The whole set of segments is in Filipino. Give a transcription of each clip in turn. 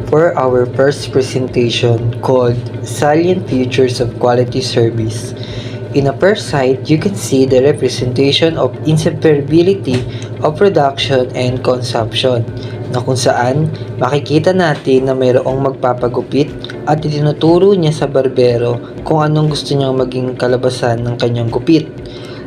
for our first presentation called Salient Features of Quality Service. In the first slide, you can see the representation of inseparability of production and consumption na kung saan makikita natin na mayroong magpapagupit at itinuturo niya sa barbero kung anong gusto niyang maging kalabasan ng kanyang gupit.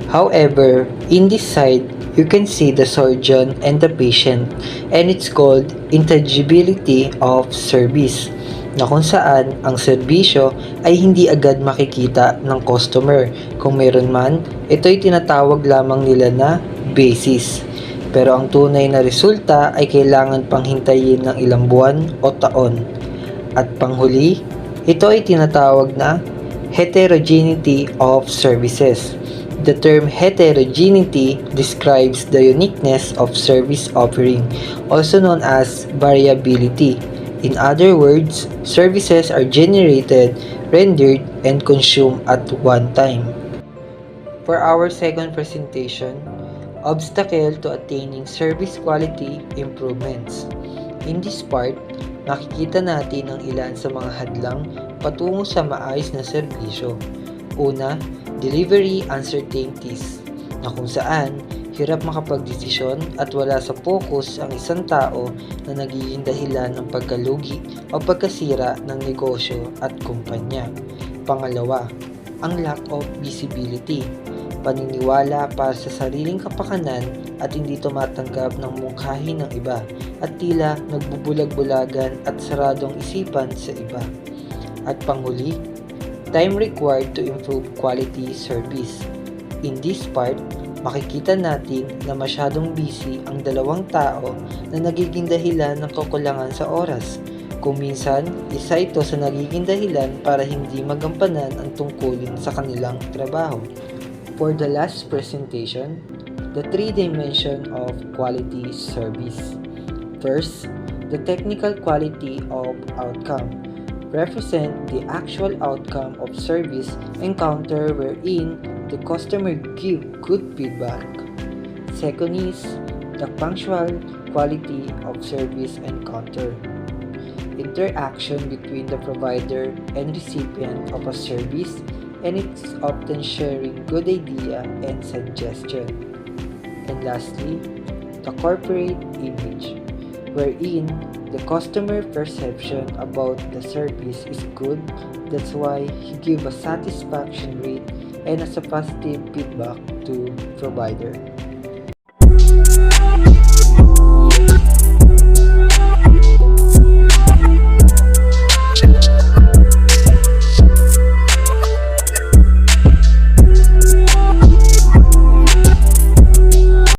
However, in this side, you can see the surgeon and the patient and it's called intangibility of service na kung saan ang serbisyo ay hindi agad makikita ng customer. Kung meron man, ito'y tinatawag lamang nila na basis. Pero ang tunay na resulta ay kailangan pang hintayin ng ilang buwan o taon. At panghuli, ito ay tinatawag na heterogeneity of services. The term heterogeneity describes the uniqueness of service offering, also known as variability. In other words, services are generated, rendered, and consumed at one time. For our second presentation, obstacle to attaining service quality improvements. In this part, makikita natin ang ilan sa mga hadlang patungo sa maayos na serbisyo. Una, delivery uncertainties, na kung saan hirap makapagdesisyon at wala sa focus ang isang tao na nagiging dahilan ng pagkalugi o pagkasira ng negosyo at kumpanya. Pangalawa, ang lack of visibility, paniniwala para sa sariling kapakanan at hindi tumatanggap ng mungkahi ng iba at tila nagbubulag-bulagan at saradong isipan sa iba. At panghuli, time required to improve quality service. In this part, makikita natin na masyadong busy ang dalawang tao na nagiging dahilan ng kakulangan sa oras. Kung minsan, isa ito sa nagiging dahilan para hindi magampanan ang tungkulin sa kanilang trabaho. For the last presentation, the three dimensions of quality service. First, the technical quality of outcome represent the actual outcome of service encounter wherein the customer give good feedback. Second is the punctual quality of service encounter. Interaction between the provider and recipient of a service, and it's often sharing good idea and suggestion. And lastly, the corporate image, wherein the customer perception about the service is good. That's why he give a satisfaction rate and as a positive feedback to provider.